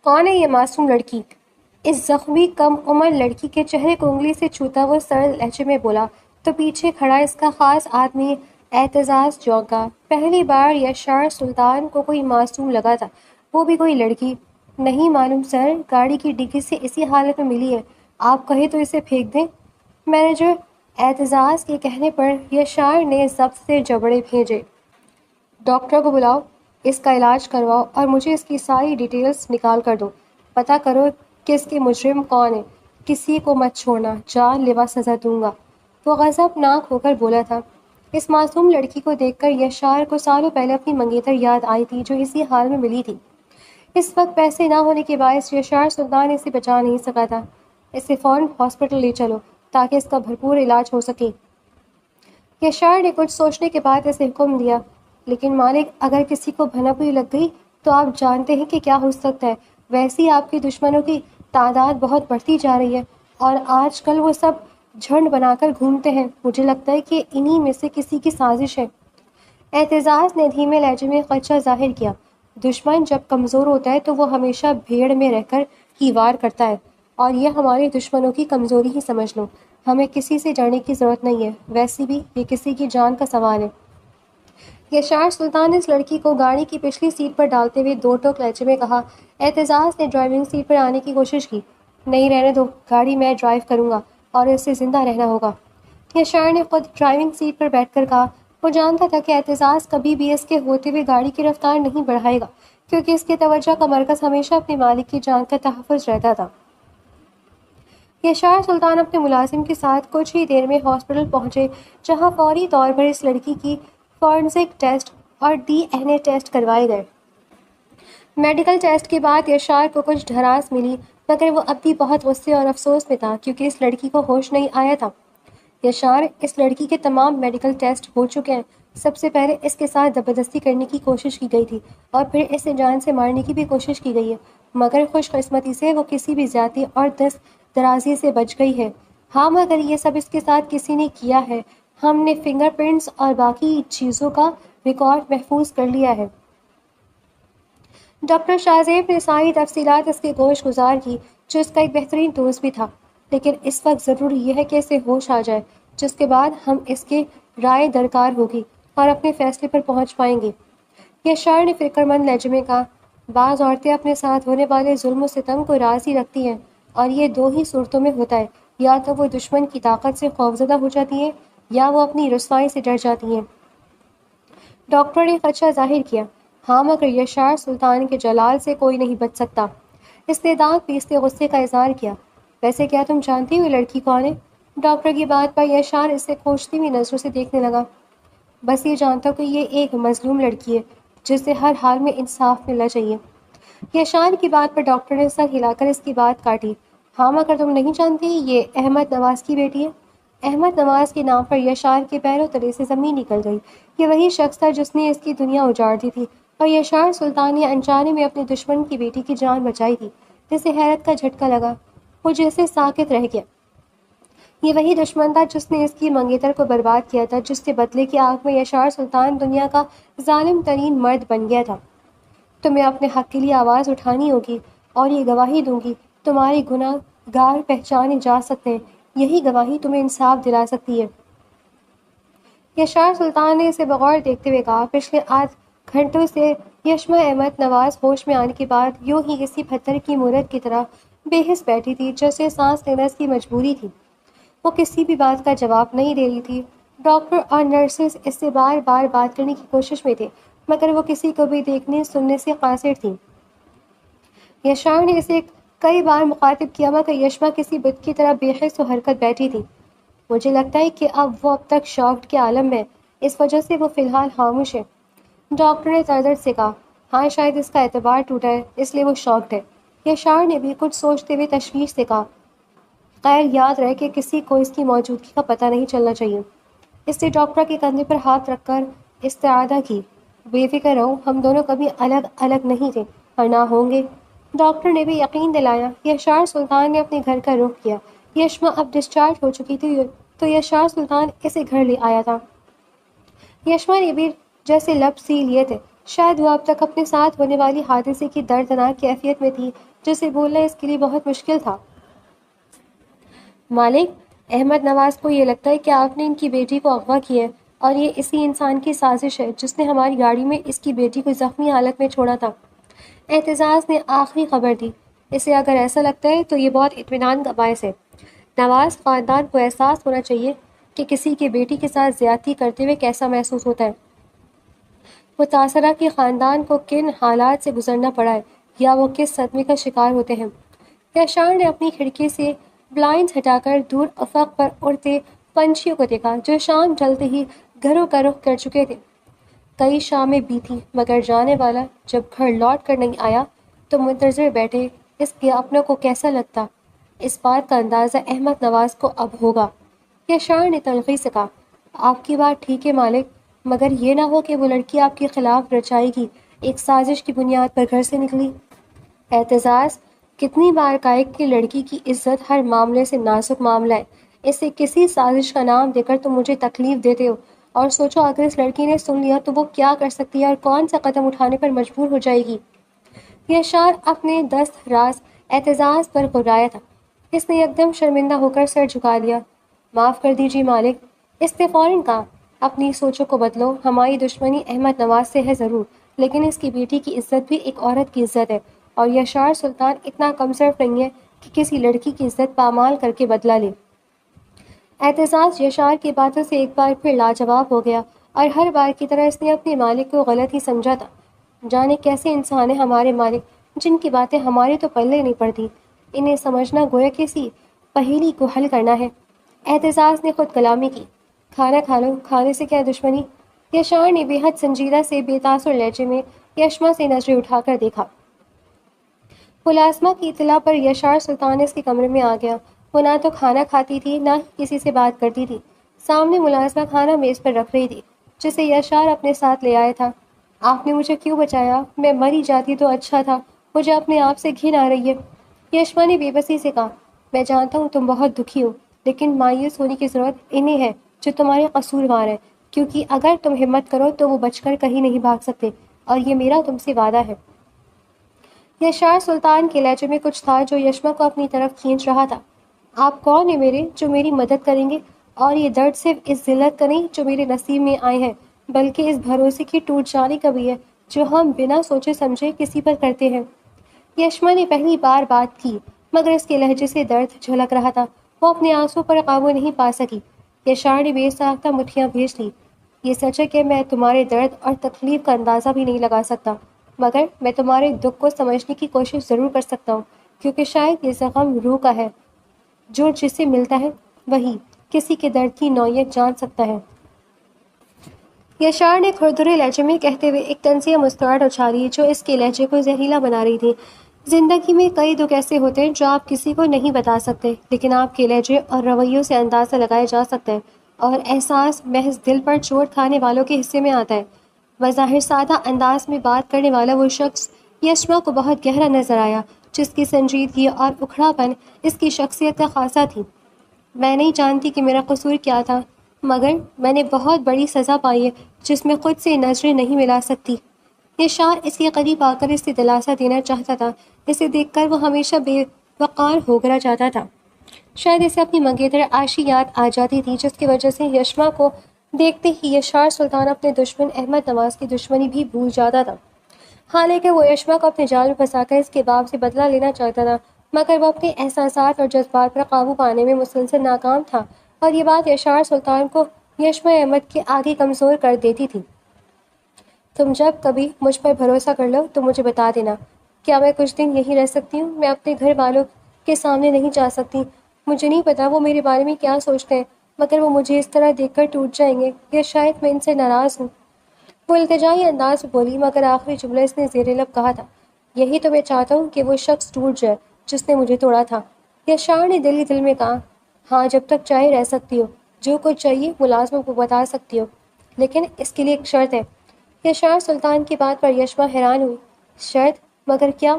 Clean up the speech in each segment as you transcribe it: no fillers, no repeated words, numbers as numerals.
کون ہے یہ معصوم لڑکی؟ اس زخمی کم عمر لڑکی کے چہرے کو انگلی سے چھوتا وہ سرد لہجے میں بولا تو پیچھے کھڑا اس کا خاص آدمی اعتزاز چونکا۔ پہلی بار یشار سلطان کو کوئی معصوم لگا تھا، وہ بھی کوئی لڑکی۔ نہیں معلوم سر، گاڑی کی ڈگی سے اسی حالت میں ملی ہے، آپ کہیں تو اسے پھینک دیں۔ مینیجر اعتزاز کے کہنے پر یشار نے ضبط سے جبڑے بھیجے۔ ڈاکٹر کو بلاؤ، اس کا علاج کرواؤ اور مجھے اس کی ساری ڈیٹیلز نکال کر دو۔ پتہ کرو کہ اس کے مجرم کون ہے، کسی کو مت چھوڑنا، جان لیوا سزا دوں گا۔ وہ غضبناک ہو کر بولا تھا۔ اس معصوم لڑکی کو دیکھ کر یشار کو سالوں پہلے اپنی منگیتر یاد آئی تھی جو اسی حال میں ملی تھی۔ اس وقت پیسے نہ ہونے کے باعث یشار سلطان اسے بچا نہیں سکا تھا۔ اسے فوراً ہاسپٹل لے چلو تاکہ اس کا بھرپور علاج ہو سکے۔ یشار نے کچھ سوچنے کے بعد اسے حکم دیا، لیکن مالک اگر کسی کو بھنک لگ گئی تو آپ جانتے ہیں کہ کیا ہو سکتا ہے۔ ویسے ہی آپ کے دشمنوں کی تعداد بہت بڑھتی جا رہی ہے اور آج کل وہ سب جھنڈ بنا کر گھومتے ہیں۔ مجھے لگتا ہے کہ انہی میں سے کسی کی سازش ہے۔ اعتزاز نے دھیمے لہجے میں خدشہ ظاہر کیا۔ دشمن جب کمزور ہوتا ہے تو وہ ہمیشہ بھیڑ میں رہ کر ہی وار کرتا ہے، اور یہ ہمارے دشمنوں کی کمزوری ہی سمجھ لو۔ ہمیں کسی سے ڈرنے کی ضرورت نہیں ہے، ویسے بھی یہ کسی کی جان کا سوال ہے۔ یشار سلطان نے اس لڑکی کو گاڑی کی پچھلی سیٹ پر ڈالتے ہوئے دو ٹوک لہجے میں کہا۔ اعتزاز نے ڈرائیونگ سیٹ پر آنے کی کوشش کی۔ نہیں، رہنے دو، گاڑی میں ڈرائیو کروں گا اور اسے زندہ رہنا ہوگا۔ یشار نے خود ڈرائیونگ سیٹ پر بیٹھ کر کہا۔ وہ جانتا تھا کہ اعتزاز کبھی بھی اس کے ہوتے ہوئے گاڑی کی رفتار نہیں بڑھائے گا، کیونکہ اس کی توجہ کا مرکز ہمیشہ اپنے مالک کی جان کا تحفظ رہتا تھا۔ یشار سلطان اپنے ملازم کے ساتھ کچھ ہی دیر میں ہاسپٹل پہنچے، جہاں فوری طور پر اس لڑکی کی فورنزک ٹیسٹ اور ڈی این اے ٹیسٹ کروائے گئے۔ میڈیکل ٹیسٹ کے بعد یشار کو کچھ ڈھراس ملی، مگر وہ اب بھی بہت غصے اور افسوس میں تھا کیونکہ اس لڑکی کو ہوش نہیں آیا تھا۔ یشار، اس لڑکی کے تمام میڈیکل ٹیسٹ ہو چکے ہیں۔ سب سے پہلے اس کے ساتھ زبردستی کرنے کی کوشش کی گئی تھی اور پھر اسے جان سے مارنے کی بھی کوشش کی گئی ہے، مگر خوش قسمتی سے وہ کسی بھی زیادتی اور دست درازی سے بچ گئی ہے۔ ہاں، مگر یہ سب اس کے ساتھ کسی نے کیا ہے۔ ہم نے فنگر پرنٹس اور باقی چیزوں کا ریکارڈ محفوظ کر لیا ہے۔ ڈاکٹر شاہزیب نے ساری تفصیلات اس کے گوش گزار کی، جو اس کا ایک بہترین دوست بھی تھا۔ لیکن اس وقت ضروری یہ ہے کہ اسے ہوش آ جائے، جس کے بعد ہم اس کی رائے درکار ہوگی اور اپنے فیصلے پر پہنچ پائیں گے۔ یشار نے فکر مند لہجے میں کہا۔ بعض عورتیں اپنے ساتھ ہونے والے ظلم و ستم کو راضی رکھتی ہیں، اور یہ دو ہی صورتوں میں ہوتا ہے، یا تو وہ دشمن کی طاقت سے خوفزدہ ہو جاتی ہیں یا وہ اپنی رسوائی سے ڈر جاتی ہیں۔ ڈاکٹر نے خدشہ ظاہر کیا۔ ہاں، مگر یشار سلطان کے جلال سے کوئی نہیں بچ سکتا۔ اس نے دانت پیستے غصے کا اظہار کیا۔ ویسے کیا تم جانتی ہو یہ لڑکی کون ہے؟ ڈاکٹر کی بات پر یشار اسے کھوجتی ہوئی نظروں سے دیکھنے لگا۔ بس یہ جانتا ہوں کہ یہ ایک مظلوم لڑکی ہے جسے ہر حال میں انصاف ملنا چاہیے۔ یشار کی بات پر ڈاکٹر نے سر ہلا کر اس کی بات کاٹی۔ ہاں، مگر تم نہیں جانتی یہ احمد نواز کی بیٹی ہے؟ احمد نواز کے نام پر یشار کے پیروں تلے سے زمین نکل گئی۔ یہ وہی شخص تھا جس نے اس کی دنیا اجاڑ دی تھی، اور یشار سلطان نے انجانے میں اپنے دشمن کی بیٹی کی جان بچائی تھی۔ جسے حیرت کا جھٹکا لگا، وہ جیسے ساکت رہ گیا۔ یہ وہی دشمن تھا جس نے اس کی منگیتر کو برباد کیا تھا، جس کے بدلے کی آنکھ میں یشار سلطان دنیا کا ظالم ترین مرد بن گیا تھا۔ تمہیں اپنے حق کے لیے آواز اٹھانی ہوگی، اور یہ گواہی دوں گی تمہارے گناہ گار پہچانے جا سکتے ہیں۔ یہی گواہی تمہیں انصاف دلا سکتی ہے۔ یشار سلطان نے اسے بغور دیکھتے ہوئے کہا۔ پچھلے 8 گھنٹوں سے یشما احمد نواز ہوش میں آنے کے بعد یوں ہی کسی پتھر کی مورت کی طرح بے حس بیٹھی تھی، جیسے سانس لینا اس کی مجبوری تھی۔ وہ کسی بھی بات کا جواب نہیں دے رہی تھی۔ ڈاکٹر اور نرسز اس سے بار بار بات کرنے کی کوشش میں تھے، مگر وہ کسی کو بھی دیکھنے سننے سے قاصر تھیں۔ یشار نے اسے کئی بار مخاطب کیا، مگر یشما کسی بت کی طرح بے حس و حرکت بیٹھی تھی۔ مجھے لگتا ہے کہ اب تک شاکڈ کے عالم میں، اس وجہ سے وہ فی الحال خاموش ہے۔ ڈاکٹر نے تردد سے کہا۔ ہاں، شاید اس کا اعتبار ٹوٹا ہے، اس لیے وہ شاکڈ ہے۔ یشار نے بھی کچھ سوچتے ہوئے تشویش سے کہا۔ خیر، یاد رہے کہ کسی کو اس کی موجودگی کا پتہ نہیں چلنا چاہیے۔ اس نے ڈاکٹر کے کندھے پر ہاتھ رکھ کر استعاذہ کی۔ بے فکر رہو، ہم دونوں کبھی الگ الگ نہیں تھے اور نہ ہوں گے۔ ڈاکٹر نے بھی یقین دلایا۔ یشار سلطان نے اپنے گھر کا رخ کیا۔ یشما اب ڈسچارج ہو چکی تھی تو یشار سلطان اسے گھر لے آیا تھا۔ یشما نے بھی جیسے لب سی لیے تھے، شاید وہ اب تک اپنے ساتھ ہونے والی حادثے کی دردناک کیفیت میں تھی جسے بولنا اس کے لیے بہت مشکل تھا۔ مالک، احمد نواز کو یہ لگتا ہے کہ آپ نے ان کی بیٹی کو اغوا کیا ہے اور یہ اسی انسان کی سازش ہے جس نے ہماری گاڑی میں اس کی بیٹی کو زخمی حالت میں چھوڑا تھا۔ اعتزاز نے آخری خبر دی۔ اسے اگر ایسا لگتا ہے تو یہ بہت اطمینان کا باعث ہے۔ نواز خاندان کو احساس ہونا چاہیے کہ کسی کی بیٹی کے ساتھ زیادتی کرتے ہوئے کیسا محسوس ہوتا ہے۔ متاثرہ کے خاندان کو کن حالات سے گزرنا پڑا ہے یا وہ کس صدمے کا شکار ہوتے ہیں۔ یاشار نے اپنی کھڑکی سے بلائنڈز ہٹا کر دور افق پر اڑتے پنچھیوں کو دیکھا جو شام ڈھلتے ہی گھروں کا رخ کر چکے تھے۔ کئی شامیں بیتی مگر جانے والا جب گھر لوٹ کر نہیں آیا تو منتظر بیٹھے اس کے اپنوں کو کیسا لگتا۔ اس بات کا اندازہ احمد نواز کو اب ہوگا۔ یاشار نے تلخی سے کہا، آپ کی بات ٹھیک ہے مالک، مگر یہ نہ ہو کہ وہ لڑکی آپ کے خلاف رچائے گی ایک سازش کی بنیاد پر گھر سے نکلی۔ اعتزاز، کتنی بار کہا کہ لڑکی کی عزت ہر معاملے سے نازک معاملہ ہے۔ اسے کسی سازش کا نام دے کر تم مجھے تکلیف دیتے ہو، اور سوچو اگر اس لڑکی نے سن لیا تو وہ کیا کر سکتی ہے اور کون سا قدم اٹھانے پر مجبور ہو جائے گی۔ یاشار اپنے دست راز اعتزاز پر غرایا تھا۔ اس نے یکدم شرمندہ ہو کر سر جھکا لیا۔ معاف کر دیجیے مالک، اس نے فوراً کہا، اپنی سوچوں کو بدلو۔ ہماری دشمنی احمد نواز سے ہے ضرور، لیکن اس کی بیٹی کی عزت بھی ایک عورت کی عزت ہے، اور یاشار سلطان اتنا کمصرف نہیں ہے کہ کسی لڑکی کی عزت پامال کر کے بدلہ لے۔ اعتزاز یاشار کی باتوں سے ایک بار پھر لاجواب ہو گیا، اور ہر بار کی طرح اس نے اپنے مالک کو غلط ہی سمجھا تھا۔ جانے کیسے انسان ہیں ہمارے مالک جن کی باتیں ہمارے تو پلے نہیں پڑتی، انہیں سمجھنا گویا کسی پہیلی کو حل کرنا ہے۔ اعتزاز نے خود کلامی کی، کھانا کھا لو، کھانے سے کیا دشمنی؟ یاشار نے بے حد سنجیدہ سے بے تاثر لہجے میں یشما سے نظریں اٹھا کر دیکھا۔ ملازمہ کی اطلاع پر یاشار سلطان اس کے کمرے میں آ گیا۔ وہ نہ تو کھانا کھاتی تھی نہ ہی کسی سے بات کرتی تھی۔ سامنے ملازمہ کھانا میز پر رکھ رہی تھی جسے یاشار اپنے ساتھ لے آیا تھا۔ آپ نے مجھے کیوں بچایا؟ میں مر ہی جاتی تو اچھا تھا، مجھے اپنے آپ سے گھن آ رہی ہے۔ یشما نے بے بسی سے کہا، میں جانتا ہوں تم بہت دکھی ہو، لیکن مایوس ہونے کی ضرورت انہیں ہے جو تمہارے قصوروار ہیں، کیونکہ اگر تم ہمت کرو تو وہ بچ کر کہیں نہیں بھاگ سکتے، اور یہ میرا تم سے وعدہ ہے۔ یاشار سلطان کے لہجے میں کچھ تھا جو یشما کو اپنی طرف کھینچ رہا تھا۔ آپ کون ہیں میرے جو میری مدد کریں گے؟ اور یہ درد صرف اس ذلت کا نہیں جو میرے نصیب میں آئے ہیں، بلکہ اس بھروسے کی ٹوٹ جانے کا بھی ہے جو ہم بنا سوچے سمجھے کسی پر کرتے ہیں۔ یشما نے پہلی بار بات کی مگر اس کے لہجے سے درد جھلک رہا تھا۔ وہ اپنے آنسوں پر قابو نہیں پا سکی۔ یاشار نے بے ساختہ مٹھیاں بھیج لی۔ یہ سچ ہے کہ میں تمہارے درد اور تکلیف کا اندازہ بھی نہیں لگا سکتا، مگر میں تمہارے دکھ کو سمجھنے کی کوشش ضرور کر سکتا ہوں، کیونکہ شاید یہ زخم روح کا ہے، جو جسے ملتا ہے وہی کسی کے درد کی نوعیت جان سکتا ہے۔ یاشار نے کھردرے لہجے میں کہتے ہوئے ایک طنزیہ مسکراہٹ اچھالی جو اس کے لہجے کو زہریلا بنا رہی تھی۔ زندگی میں کئی دکھ ایسے ہوتے ہیں جو آپ کسی کو نہیں بتا سکتے، لیکن آپ کے لہجے اور رویوں سے اندازہ لگایا جا سکتا ہے، اور احساس محض دل پر چوٹ کھانے والوں کے حصے میں آتا ہے۔ بظاہر سادہ انداز میں بات کرنے والا وہ شخص یشما کو بہت گہرا نظر آیا، جس کی سنجیدگی اور اکھڑا پن اس کی شخصیت کا خاصہ تھی۔ میں نہیں جانتی کہ میرا قصور کیا تھا، مگر میں نے بہت بڑی سزا پائی ہے جس میں خود سے نظریں نہیں ملا سکتی۔ یاشار اس کے قریب آ کر اسے دلاسا دینا چاہتا تھا۔ اسے دیکھ کر وہ ہمیشہ بے وقار ہو کر جاتا تھا۔ شاید اسے اپنی منگیتر عاشی یاد آ جاتی تھی، جس کی وجہ سے یشما کو دیکھتے ہی یاشار سلطان اپنے دشمن احمد نواز کی دشمنی بھی بھول جاتا تھا۔ حالانکہ وہ یشما کو اپنے جال میں پھنسا کر اس کے باپ سے بدلہ لینا چاہتا تھا، مگر وہ اپنے احساسات اور جذبات پر قابو پانے میں مسلسل ناکام تھا، اور یہ بات یاشار سلطان کو یشما احمد کے آگے کمزور کر دیتی تھی۔ تم جب کبھی مجھ پر بھروسہ کر لو تو مجھے بتا دینا۔ کیا میں کچھ دن یہیں رہ سکتی ہوں؟ میں اپنے گھر والوں کے سامنے نہیں جا سکتی۔ مجھے نہیں پتا وہ میرے بارے میں کیا سوچتے ہیں، مگر وہ مجھے اس طرح دیکھ کر ٹوٹ جائیں گے، یا شاید میں ان سے ناراض ہوں۔ وہ التجائی انداز میں بولی، مگر آخری جملہ اس نے زیر لب کہا تھا، یہی تو میں چاہتا ہوں کہ وہ شخص ٹوٹ جائے جس نے مجھے توڑا تھا۔ یاشار نے دل ہی دل میں کہا، ہاں جب تک چاہے رہ سکتی ہو، جو کچھ چاہیے ملازموں کو بتا سکتی ہو، لیکن اس کے لیے ایک شرط ہے۔ یاشار سلطان کی بات پر یشما حیران ہوئی۔ شرط؟ مگر کیا؟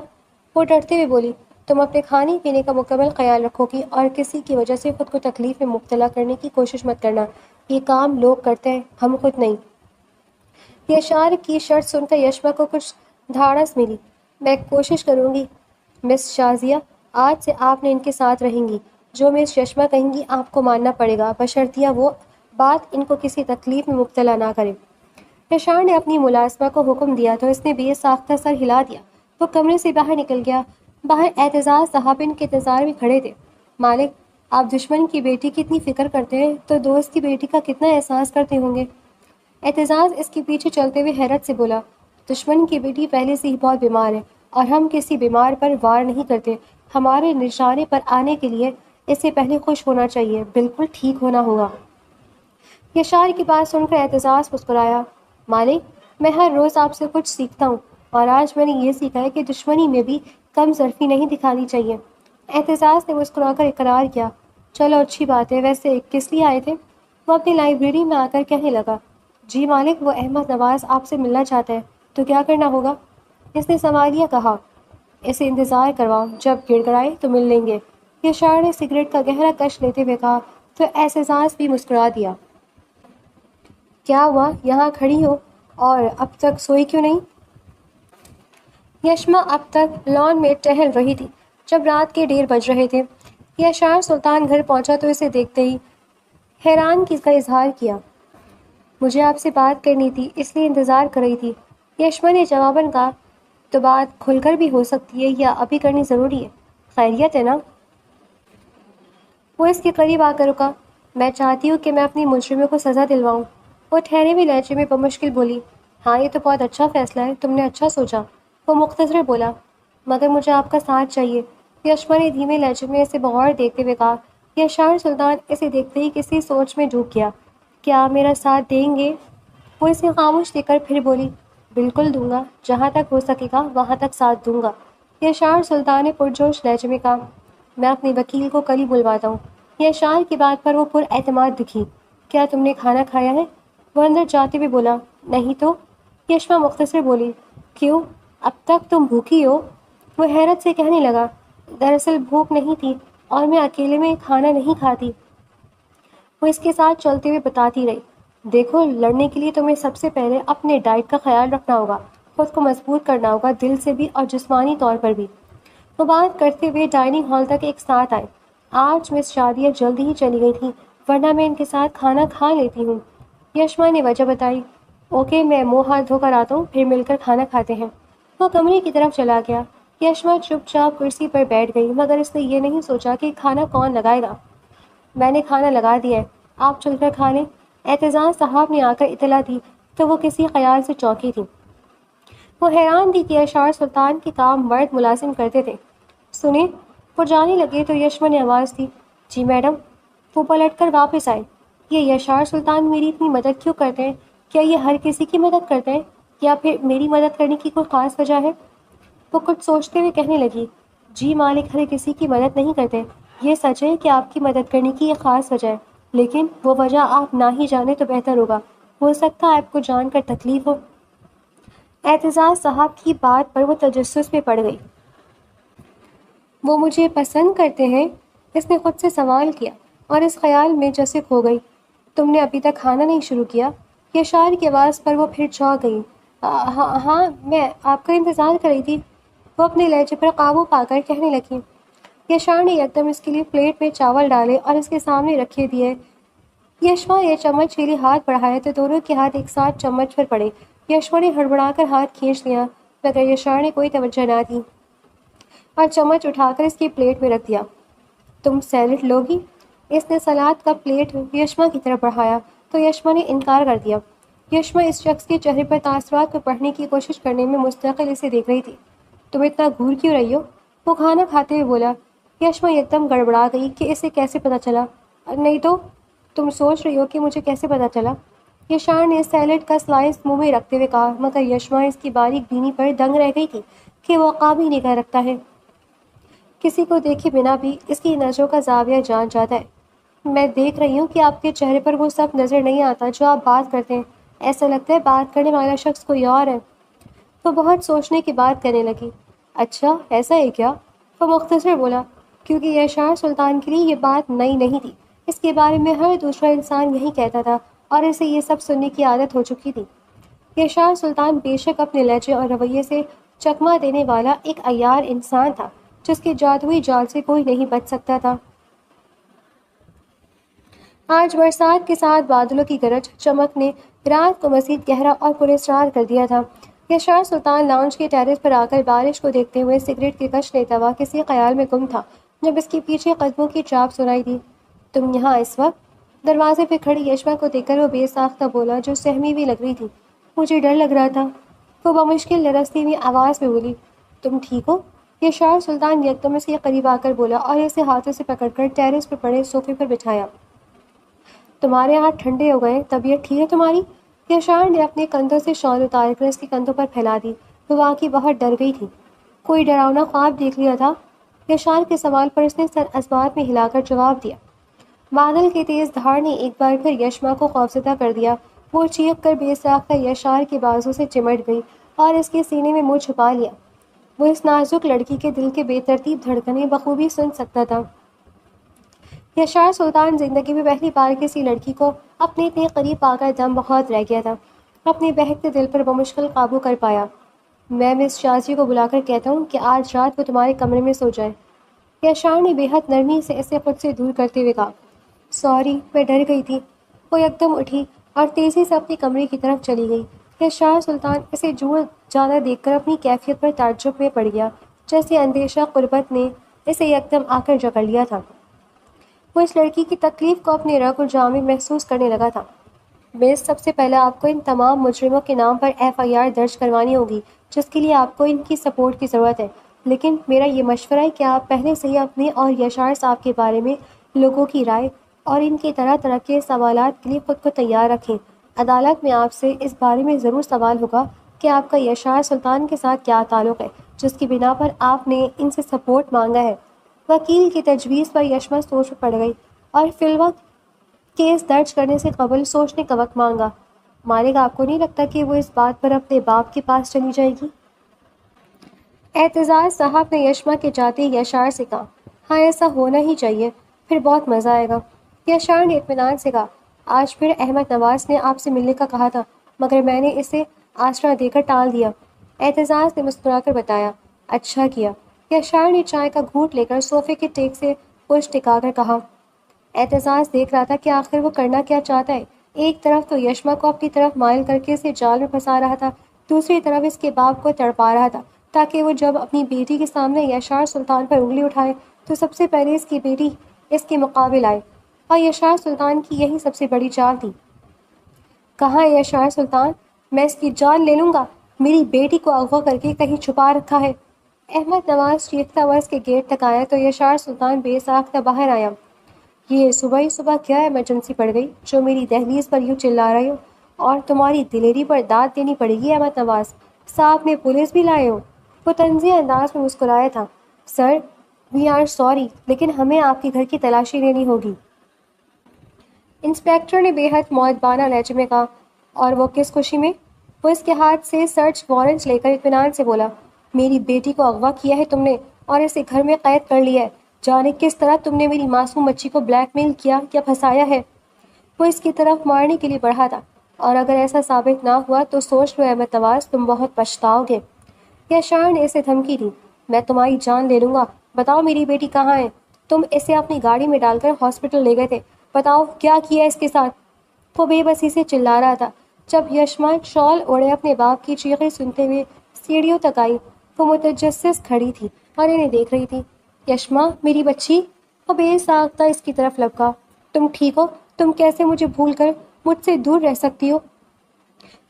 وہ ڈرتے ہوئے بولی، تم اپنے کھانے پینے کا مکمل خیال رکھو گی اور کسی کی وجہ سے خود کو تکلیف میں مبتلا کرنے کی کوشش مت کرنا۔ یہ کام لوگ کرتے ہیں، ہم خود نہیں۔ یشار کی شرط سن کر یشما کو کچھ دھاڑس ملی۔ میں کوشش کروں گی مس شازیہ، آج سے آپ نے ان کے ساتھ رہیں گی۔ جو مس یشما کہیں گی آپ کو ماننا پڑے گا، بشرطیہ وہ بات ان کو کسی تکلیف میں مبتلا نہ کرے۔ یشار نے اپنی ملازمہ کو حکم دیا تو اس نے بے ساختہ سر ہلا دیا۔ وہ کمرے سے باہر نکل گیا۔ باہر اعتزاز صاحب ان کے انتظار میں کھڑے تھے۔ مالک، آپ دشمن کی بیٹی کی اتنی فکر کرتے ہیں تو دوست کی بیٹی کا کتنا احساس کرتے ہوں گے؟ اعتزاز اس کے پیچھے چلتے ہوئے حیرت سے بولا، دشمن کی بیٹی پہلے سے ہی بہت بیمار ہے اور ہم کسی بیمار پر وار نہیں کرتے۔ ہمارے نشانے پر آنے کے لیے اسے پہلے خوش ہونا چاہیے، بالکل ٹھیک ہونا ہوگا۔ یشار کی بات سن کر اعتزاز مسکرایا، مالک، میں ہر روز آپ سے کچھ سیکھتا ہوں اور آج میں نے یہ سیکھا ہے کہ دشمنی میں بھی کم ظرفی نہیں دکھانی چاہیے۔ اعتزاز نے مسکرا کر اقرار کیا، چلو اچھی بات ہے، ویسے کس لیے آئے تھے؟ وہ اپنی لائبریری میں آ کر کہنے لگا، جی مالک، وہ احمد نواز آپ سے ملنا چاہتا ہے، تو کیا کرنا ہوگا؟ اس نے سوالیہ کہا، اسے انتظار کرواؤ، جب گڑ گڑائے تو مل لیں گے۔ یشار نے سگریٹ کا گہرا کش لیتے ہوئے کہا، تو اعتزاز بھی مسکرا دیا۔ کیا ہوا، یہاں کھڑی ہو اور اب تک سوئی کیوں نہیں؟ یشما اب تک لان میں ٹہل رہی تھی جب رات کے 1:30 بج رہے تھے۔ یشار سلطان گھر پہنچا تو اسے دیکھتے ہی حیرانگی کا اظہار کیا۔ مجھے آپ سے بات کرنی تھی، اس لیے انتظار کر رہی تھی، یشما نے جواباً کہا۔ تو بات کھل کر بھی ہو سکتی ہے یا ابھی کرنی ضروری ہے؟ خیریت ہے نا؟ وہ اس کے قریب آ کر رکا۔ میں چاہتی ہوں کہ میں اپنی مجرموں کو سزا دلواؤں۔ وہ ٹھہرے ہوئے لہجے میں بمشکل بولی، ہاں یہ تو بہت اچھا فیصلہ ہے، تم نے اچھا سوچا۔ وہ مختصر بولا، مگر مجھے آپ کا ساتھ چاہیے۔ یشما نے دھیمے لہجے میں اسے بغور دیکھتے ہوئے کہا۔ یشار سلطان اسے دیکھتے ہی کسی سوچ میں ڈوب گیا۔ کیا آپ میرا ساتھ دیں گے؟ وہ اسے خاموش دیکھ کر پھر بولی، بالکل دوں گا، جہاں تک ہو سکے گا وہاں تک ساتھ دوں گا۔ یشار سلطان نے پرجوش لہجے میں کہا، میں اپنے وکیل کو کل ہی بلواتا ہوں۔ یشار کی بات پر وہ پر اعتماد دکھی۔ کیا تم نے کھانا کھایا ہے؟ وہ اندر جاتے ہوئے بولا، نہیں تو؟ یشما مختصر بولی، کیوں، اب تک تم بھوکی ہو؟ وہ حیرت سے کہنے لگا، دراصل بھوک نہیں تھی اور میں اکیلے میں کھانا نہیں کھاتی۔ وہ اس کے ساتھ چلتے ہوئے بتاتی رہی، دیکھو، لڑنے کے لیے تمہیں سب سے پہلے اپنے ڈائٹ کا خیال رکھنا ہوگا، خود کو مضبوط کرنا ہوگا، دل سے بھی اور جسمانی طور پر بھی۔ وہ بات کرتے ہوئے ڈائننگ ہال تک ایک ساتھ آئے۔ آج مس شادیہ جلدی ہی چلی گئی تھی، ورنہ میں ان کے ساتھ کھانا کھا لیتی ہوں۔ یشما نے وجہ بتائی، اوکے، میں منہ ہاتھ دھو کر آتا ہوں، پھر مل کر کھانا کھاتے ہیں۔ وہ کمرے کی طرف چلا گیا۔ یشما چپ چاپ کرسی پر بیٹھ گئی، مگر اس نے یہ نہیں سوچا کہ کھانا کون لگائے گا۔ میں نے کھانا لگا دیا ہے، آپ چل کر کھا لیں۔ اعتزاز صاحب نے آ کر اطلاع دی تو وہ کسی خیال سے چونکی تھی۔ وہ حیران تھی کہ یشار سلطان کے کام مرد ملازم کرتے تھے۔ سنیں، وہ جانے لگے تو یشما نے آواز دی، جی میڈم۔ وہ پلٹ کر واپس آئے، یہ یشار سلطان میری اتنی مدد کیوں کرتے ہیں؟ کیا یہ ہر کسی کی مدد کرتے ہیں یا پھر میری مدد کرنے کی کوئی خاص وجہ ہے؟ وہ کچھ سوچتے ہوئے کہنے لگی، جی مالک ہر کسی کی مدد نہیں کرتے، یہ سچ ہے کہ آپ کی مدد کرنے کی ایک خاص وجہ ہے، لیکن وہ وجہ آپ نہ ہی جانیں تو بہتر ہوگا، ہو سکتا ہے آپ کو جان کر تکلیف ہو۔ اعتزاز صاحب کی بات پر وہ تجسس میں پڑ گئی۔ وہ مجھے پسند کرتے ہیں؟ اس نے خود سے سوال کیا اور اس خیال میں جیسے کھو گئی۔ تم نے ابھی تک کھانا نہیں شروع کیا؟ یشار کی آواز پر وہ پھر چونک گئی۔ ہاں، میں آپ کا انتظار کر رہی تھی، وہ اپنے لہجے پر قابو پا کر کہنے لگی۔ یشار نے یکدم اس کے لیے پلیٹ میں چاول ڈالے اور اس کے سامنے رکھے دیے۔ یشما نے چمچ کے لیے ہاتھ بڑھایا تو دونوں کے ہاتھ ایک ساتھ چمچ پر پڑے۔ یشما نے ہڑبڑا کر ہاتھ کھینچ لیا، مگر یشار نے کوئی توجہ نہ دی اور چمچ اٹھا کر اس کی پلیٹ میں رکھ دیا۔ تم سیلڈ لوگی؟ اس نے سلاد کا پلیٹ یشما کی طرف بڑھایا تو یشما نے انکار کر دیا۔ یشما اس شخص کے چہرے پر تاثرات کو پڑھنے کی کوشش کرنے میں مستقل اسے دیکھ رہی تھی۔ تم اتنا گھور کیوں رہی ہو؟ وہ کھانا کھاتے ہوئے بولا۔ یشما یکدم گڑبڑا گئی کہ اسے کیسے پتہ چلا۔ نہیں تو تم سوچ رہی ہو کہ مجھے کیسے پتہ چلا؟ یشار نے سیلڈ کا سلائس منہ میں رکھتے ہوئے کہا، مگر یشما اس کی باریک بینی پر دنگ رہ گئی تھی کہ وہ قابل نگاہ رکھتا ہے، کسی کو دیکھے بنا بھی اس کی نظروں کا زاویہ جان جاتا ہے۔ میں دیکھ رہی ہوں کہ آپ کے چہرے پر وہ سب نظر نہیں آتا جو آپ بات کرتے ہیں، ایسا لگتا ہے بات کرنے والا شخص کوئی اور ہے۔ وہ بہت سوچنے کی بات کرنے لگی۔ اچھا ایسا ہے کیا؟ وہ مختصر بولا، کیونکہ یشار سلطان کے لیے یہ بات نئی نہیں تھی، اس کے بارے میں ہر دوسرا انسان یہی کہتا تھا اور اسے یہ سب سننے کی عادت ہو چکی تھی۔ یشار سلطان بے شک اپنے لہجے اور رویے سے چکما دینے والا ایک عیار انسان تھا جس کے جادوئی جال سے کوئی نہیں بچ سکتا تھا۔ آج برسات کے ساتھ بادلوں کی گرج چمک نے رات کو مزید گہرا اور پراسرار کر دیا تھا۔ یشار سلطان لاؤنج کے ٹیرس پر آ کر بارش کو دیکھتے ہوئے سگریٹ کی کش لیتا ہوا کسی خیال میں گم تھا جب اس کے پیچھے قدموں کی چاپ سنائی دی۔ تم یہاں اس وقت؟ دروازے پہ کھڑی یشما کو دیکھ کر وہ بے ساختہ بولا جو سہمی بھی لگ رہی تھی۔ مجھے ڈر لگ رہا تھا، وہ بمشکل لرزتی ہوئی آواز میں بولی۔ تم ٹھیک ہو؟ یشار سلطان یکدم اس کے قریب آ کر بولا اور اسے ہاتھوں سے پکڑ کر ٹیرس پر پڑے صوفے پر بٹھایا۔ تمہارے ہاتھ ٹھنڈے ہو گئے، طبیعت ٹھیک ہے تمہاری؟ یشار نے اپنے کندھوں سے شال اتار کر اس کے کندھوں پر پھیلا دی۔ وہ واقعی بہت ڈر گئی تھی۔ کوئی ڈراؤنا خواب دیکھ لیا تھا؟ یشار کے سوال پر اس نے سر اسبات میں ہلا کر جواب دیا۔ بادل کی تیز دھاڑ نے ایک بار پھر یشما کو خوفزدہ کر دیا۔ وہ چیخ کر بے ساختہ یشار کے بازو سے چمٹ گئی اور اس کے سینے میں منہ چھپا لیا۔ وہ اس نازک لڑکی کے دل کے بے ترتیب دھڑکنیں بخوبی سن سکتا تھا۔ یشار سلطان زندگی میں پہلی بار کسی لڑکی کو اپنے اتنے قریب پا کر دم بہت رہ گیا تھا۔ اپنے بہکتے دل پر بمشکل قابو کر پایا۔ میں مس شازی کو بلا کر کہتا ہوں کہ آج رات وہ تمہارے کمرے میں سو جائے، یشار نے بے حد نرمی سے اسے خود سے دور کرتے ہوئے کہا۔ سوری، میں ڈر گئی تھی۔ وہ یکدم اٹھی اور تیزی سے اپنے کمرے کی طرف چلی گئی۔ یشار سلطان اسے دور جانا دیکھ کر اپنی کیفیت پر تعجب میں پڑ گیا، جیسے اندیشہ قربت نے اسے یکدم آ کر جکڑ لیا تھا۔ وہ اس لڑکی کی تکلیف کو اپنے رگ و جان میں محسوس کرنے لگا تھا۔ مس، سب سے پہلے آپ کو ان تمام مجرموں کے نام پر FIR درج کروانی ہوگی، جس کے لیے آپ کو ان کی سپورٹ کی ضرورت ہے۔ لیکن میرا یہ مشورہ ہے کہ آپ پہلے سے ہی اپنے اور یشار صاحب کے بارے میں لوگوں کی رائے اور ان کے طرح طرح کے سوالات کے لیے خود کو تیار رکھیں۔ عدالت میں آپ سے اس بارے میں ضرور سوال ہوگا کہ آپ کا یشار سلطان کے ساتھ کیا تعلق ہے، جس کی بنا پر آپ نے ان سے سپورٹ مانگا ہے۔ وکیل کی تجویز پر یشما سوچ میں پڑ گئی اور فی الوقت کیس درج کرنے سے قبل سوچنے کا وقت مانگا۔ مالک، آپ کو نہیں لگتا کہ وہ اس بات پر اپنے باپ کے پاس چلی جائے گی؟ اعتزاز صاحب نے یشما کے جاتے ہی یشار سے کہا۔ ہاں، ایسا ہونا ہی چاہیے، پھر بہت مزہ آئے گا۔ یشار نے اطمینان سے کہا۔ آج پھر احمد نواز نے آپ سے ملنے کا کہا تھا، مگر میں نے اسے آسرا دے کر ٹال دیا، اعتزاز نے مسکرا کر بتایا۔ اچھا کیا، یشار نے چائے کا گھونٹ لے کر صوفے کے ٹیک سے پشت ٹکا کر کہا۔ اعتزاز دیکھ رہا تھا کہ آخر وہ کرنا کیا چاہتا ہے۔ ایک طرف تو یشما کو اپنی طرف مائل کر کے اسے جال میں پھنسا رہا تھا، دوسری طرف اس کے باپ کو تڑپا رہا تھا تاکہ وہ جب اپنی بیٹی کے سامنے یشار سلطان پر انگلی اٹھائے تو سب سے پہلے اس کی بیٹی اس کے مقابل آئے، اور یشار سلطان کی یہی سب سے بڑی چال تھی۔ کہاں ہے یشار سلطان؟ میں اس کی جان لے لوں گا، میری بیٹی کو اغوا کر کے کہیں چھپا رکھا ہے۔ احمد نواز چیختا ہوا اس کے گیٹ تک آیا تو یشار سلطان بے ساختہ باہر آیا۔ یہ صبح ہی صبح کیا ایمرجنسی پڑ گئی جو میری دہلیز پر یوں چلا رہے ہو؟ اور تمہاری دلیری پر داد دینی پڑے گی احمد نواز صاحب، میں پولیس بھی لائے ہو؟ وہ طنزیہ انداز میں مسکرایا تھا۔ سر، وی آر سوری، لیکن ہمیں آپ کے گھر کی تلاشی لینی ہوگی، انسپکٹر نے بے حد مؤدبانہ لہجے میں کہا۔ اور وہ کس خوشی میں؟ وہ اس کے ہاتھ سے سرچ وارنٹ لے کر اطمینان سے بولا۔ میری بیٹی کو اغوا کیا ہے تم نے اور اسے گھر میں قید کر لیا ہے، جانے کس طرح تم نے میری معصوم بچی کو بلیک میل کیا یا پھنسایا ہے۔ وہ اس کی طرف مارنے کے لیے بڑھا تھا، اور اگر ایسا ثابت نہ ہوا تو سوچ لو احمد نواز، تم بہت پچھتاؤ گے۔ یشار نے اسے دھمکی دی۔ میں تمہاری جان لے لوں گا، بتاؤ میری بیٹی کہاں ہے؟ تم اسے اپنی گاڑی میں ڈال کر ہاسپٹل لے گئے تھے، بتاؤ کیا کیا اس کے ساتھ؟ وہ بے بسی سے چلا رہا تھا۔ جب یشما شال اوڑھے اپنے باپ کی چیخیں سنتے ہوئے سیڑھیوں تک آئی، وہ متجسس کھڑی تھی اور انہیں دیکھ رہی تھی۔ یشما، میری بچی! وہ بے ساختہ اس کی طرف لپکا۔ تم ٹھیک ہو؟ تم کیسے مجھے بھول کر مجھ سے دور رہ سکتی ہو؟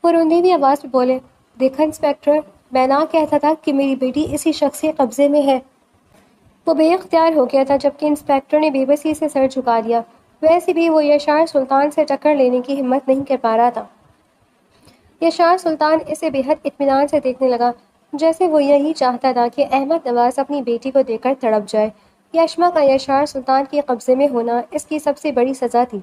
وہ روندی ہوئی آواز میں بولے۔ دیکھا انسپکٹر، میں نہ کہتا تھا کہ میری بیٹی اسی شخص کے قبضے میں ہے۔ وہ بے اختیار ہو گیا تھا جبکہ انسپکٹر نے بے بسی سے سر جھکا دیا۔ ویسے بھی وہ یشار سلطان سے ٹکر لینے کی ہمت نہیں کر پا رہا تھا۔ یشار سلطان اسے بے حد اطمینان سے دیکھنے لگا، جیسے وہ یہی چاہتا تھا کہ احمد نواز اپنی بیٹی کو دیکھ کر تڑپ جائے۔ یشما کا یشار سلطان کے قبضے میں ہونا اس کی سب سے بڑی سزا تھی۔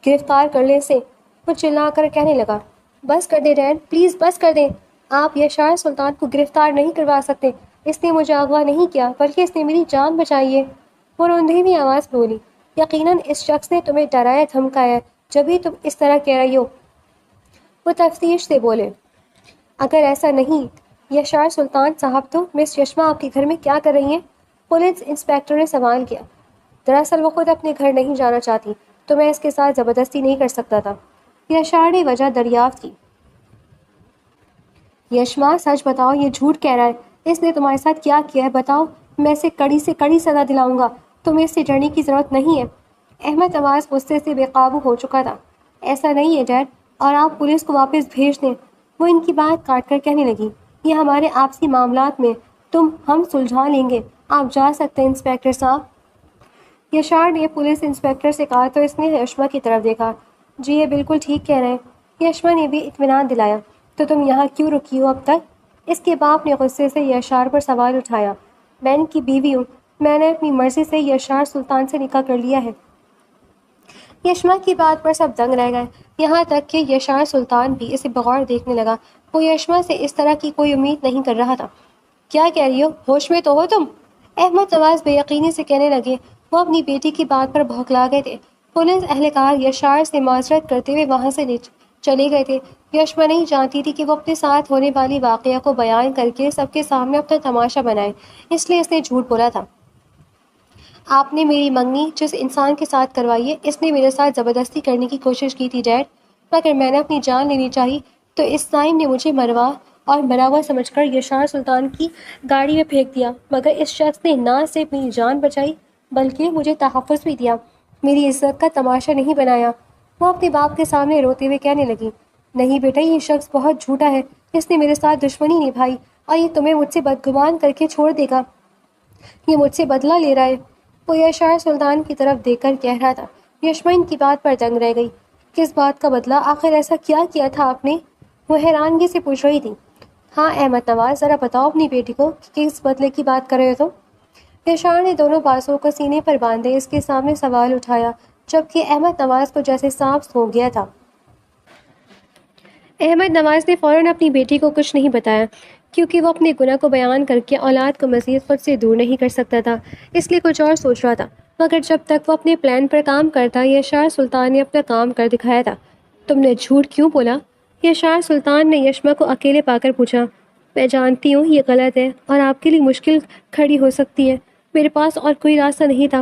گرفتار کر لیں اسے، وہ چلا کر کہنے لگا۔ بس کر دیں ڈیڈ، پلیز بس کر دیں۔ آپ یشار سلطان کو گرفتار نہیں کروا سکتے، اس نے مجھے اغوا نہیں کیا بلکہ اس نے میری جان بچائی ہے۔ وہ روندی ہوئی آواز بولی۔ یقیناً اس شخص نے تمہیں ڈرایا دھمکایا، جبھی تم اس طرح کہہ رہی ہو۔ وہ تفتیش سے بولے۔ اگر ایسا نہیں یشار سلطان صاحب تو مس یشما آپ کے گھر میں کیا کر رہی ہیں؟ پولیس انسپیکٹر نے سوال کیا۔ دراصل وہ خود اپنے گھر نہیں جانا چاہتی تو میں اس کے ساتھ زبردستی نہیں کر سکتا تھا۔ یشار نے وجہ دریافت کی۔ یشما سچ بتاؤ، یہ جھوٹ کہہ رہا ہے، اس نے تمہارے ساتھ کیا کیا ہے بتاؤ، میں اسے کڑی سے کڑی سزا دلاؤں گا، تمہیں اس سے ڈرنے کی ضرورت نہیں ہے۔ احمد نواز غصے سے بے قابو ہو چکا تھا۔ ایسا نہیں ہے ڈیڈ، اور آپ پولیس کو واپس بھیج دیں۔ وہ ان کی بات کاٹ کر کہنے لگی، یہ ہمارے آپسی معاملات میں ہم سلجھا لیں گے، آپ جا سکتے ہیں انسپیکٹر صاحب۔ یشار نے پولیس انسپیکٹر سے کہا تو اس نے یشما کی طرف دیکھا۔ جی یہ بالکل ٹھیک کہہ رہے ہیں۔ یشما نے بھی اطمینان دلایا۔ تو تم یہاں کیوں رکی ہو اب تک؟ اس کے باپ نے غصے سے یشار پر سوال اٹھایا۔ میں ان کی بیوی ہوں، میں نے اپنی مرضی سے یشار سلطان سے نکاح کر لیا ہے۔ یشما کی بات پر سب دنگ رہ گئے، یہاں تک کہ یشار سلطان بھی اسے بغور دیکھنے لگا۔ وہ یشما سے اس طرح کی کوئی امید نہیں کر رہا تھا۔ کیا کہہ رہی ہو؟ ہوش میں تو ہو تم؟ احمد نواز بے یقینی سے کہنے لگے۔ وہ اپنی بیٹی کی بات پر بھوکلا گئے تھے۔ پولیس اہلکار یشار سے معذرت کرتے ہوئے وہاں سے چلے گئے تھے۔ یشما نہیں جانتی تھی کہ وہ اپنے ساتھ ہونے والی واقعہ کو بیان کر کے سب کے سامنے اپنا تماشا بنائے، اس لیے اس نے جھوٹ بولا تھا۔ آپ نے میری منگنی جس انسان کے ساتھ کروائی ہے، اس نے میرے ساتھ زبردستی کرنے کی کوشش کی تھی ڈیڈ، مگر میں نے اپنی جان لینی چاہی تو اس ظالم نے مجھے مرا ہوا سمجھ کر یشار سلطان کی گاڑی میں پھینک دیا، مگر اس شخص نے نہ صرف میری جان بچائی بلکہ مجھے تحفظ بھی دیا، میری عزت کا تماشا نہیں بنایا۔ وہ اپنے باپ کے سامنے روتے ہوئے کہنے لگی، نہیں بیٹا، یہ شخص بہت جھوٹا ہے، اس نے میرے ساتھ دشمنی نبھائی اور یہ تمہیں مجھ سے بدگمان کر کے چھوڑ دے گا، یہ مجھ سے بدلہ لے رہا ہے۔ وہ یشار سلطان کی طرف دیکھ کر کہہ رہا تھا۔ یشما ان کی بات پر دنگ رہ گئی۔ کس بات کا بدلہ؟ آخر ایسا کیا تھا آپ نے؟ وہ حیرانگی سے پوچھ رہی تھی۔ ہاں احمد نواز، ذرا بتاؤ اپنی بیٹی کو کہ کس بدلے کی بات کر رہے ہو تم؟ یشار نے دونوں بازوؤں کو سینے پر باندھے اس کے سامنے سوال اٹھایا، جبکہ احمد نواز کو جیسے سانپ سونپ گیا تھا۔ احمد نواز نے فوراً اپنی بیٹی کو کچھ نہیں بتایا، کیونکہ وہ اپنے گناہ کو بیان کر کے اولاد کو مزید خود سے دور نہیں کر سکتا تھا، اس لیے کچھ اور سوچ رہا تھا۔ مگر جب تک وہ اپنے پلان پر کام کرتا، یشار سلطان نے اپنا کام کر دکھایا تھا۔ تم نے جھوٹ کیوں بولا؟ یشار سلطان نے یشما کو اکیلے پا کر پوچھا۔ میں جانتی ہوں یہ غلط ہے اور آپ کے لیے مشکل کھڑی ہو سکتی ہے، میرے پاس اور کوئی راستہ نہیں تھا،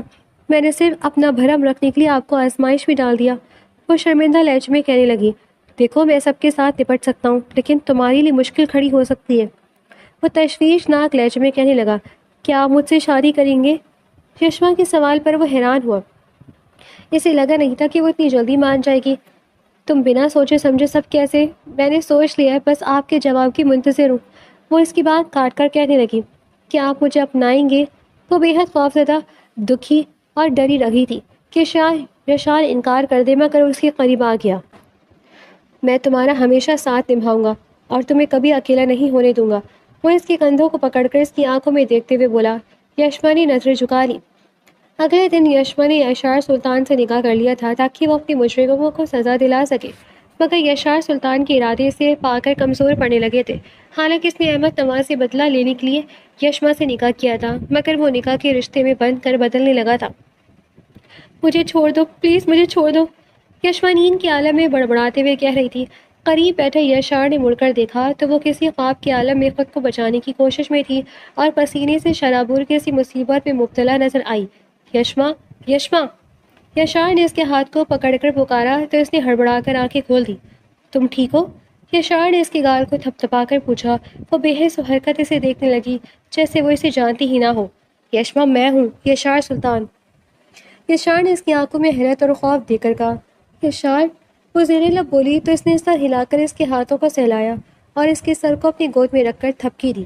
میں نے صرف اپنا بھرم رکھنے کے لیے آپ کو آزمائش میں ڈال دیا۔ وہ شرمندہ لہجے میں کہنے لگی، دیکھو میں سب کے ساتھ نپٹ سکتا ہوں لیکن تمہارے لیے مشکل کھڑی ہو سکتی ہے۔ وہ تشویشناک لہجے میں کہنے لگا، کیا آپ مجھ سے شادی کریں گے؟ یشما کے سوال پر وہ حیران ہوا، اسے لگا نہیں تھا کہ وہ اتنی جلدی مان جائے گی۔ تم بنا سوچے سمجھے سب کیسے؟ میں نے سوچ لیا ہے، بس آپ کے جواب کی منتظر ہوں۔ وہ اس کی بات کاٹ کر کہنے لگی، کیا آپ مجھے اپنائیں گے؟ وہ بے حد خوفزدہ، دکھی اور ڈری رہی تھی کہ یشار انکار کر دے، مگر اس کے قریب آ گیا۔ میں تمہارا ہمیشہ ساتھ نبھاؤں گا اور تمہیں کبھی اکیلا نہیں ہونے دوں گا۔ وہ اس کے کندھوں کو پکڑ کر اس کی آنکھوں میں دیکھتے ہوئے بولا۔ یشما نے نظریں جھکا لی۔ اگلے دن یشما نے یشار سلطان سے نکاح کر لیا تھا تاکہ وہ اپنے مجرموں کو سزا دلا سکے، مگر یشار سلطان کے ارادے سے پا کر کمزور پڑنے لگے تھے۔ حالانکہ اس نے احمد نواز سے بدلہ لینے کے لیے یشما سے نکاح کیا تھا، مگر وہ نکاح کے رشتے میں بند کر بدلنے لگا تھا۔ مجھے چھوڑ دو پلیز، مجھے چھوڑ دو، یشما نیند کے عالم میں بڑبڑاتے ہوئے کہہ رہی تھی۔ قریب بیٹھے یشار نے مڑ کر دیکھا تو وہ کسی خواب کے عالم میں خود کو بچانے کی کوشش میں تھی اور پسینے سے شرابور کسی مصیبت میں مبتلا نظر آئی۔ یشما، یشما! یشار نے اس کے ہاتھ کو پکڑ کر پکارا تو اس نے ہڑبڑا کر آنکھیں کھول دی۔ تم ٹھیک ہو؟ یشار نے اس کے گال کو تھپ تھپا کر پوچھا۔ وہ بے حس حرکت سے دیکھنے لگی جیسے وہ اسے جانتی ہی نہ ہو۔ یشما، میں ہوں یشار سلطان۔ یشار نے اس کی آنکھوں میں حیرت اور خوف دیکھ کر کہا، یشار؟ وہ زیر لب بولی تو اس نے سر ہلا کر اس کے ہاتھوں کو سہلایا اور اس کے سر کو اپنی گود میں رکھ کر تھپکی دی۔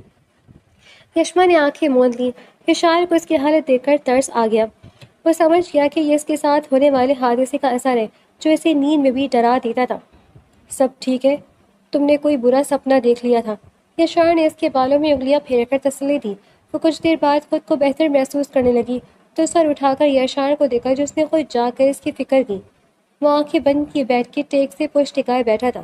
یشما نے آنکھیں موند لیں۔ یشار کو اس کی حالت دیکھ کر ترس آ گیا۔ وہ سمجھ گیا کہ یہ اس کے ساتھ ہونے والے حادثے کا اثر ہے جو اسے نیند میں بھی ڈرا دیتا تھا۔ سب ٹھیک ہے؟ تم نے کوئی برا سپنا دیکھ لیا تھا؟ یشار نے اس کے بالوں میں انگلیاں پھیر کر تسلی دی۔ وہ کچھ دیر بعد خود کو بہتر محسوس کرنے لگی تو سر اٹھا کر یشار کو دیکھا جس نے خود جا کر اس کی فکر کی۔ وہ آنکھیں بند کیے بیٹھ کے ٹیک سے پشت ٹکائے بیٹھا تھا۔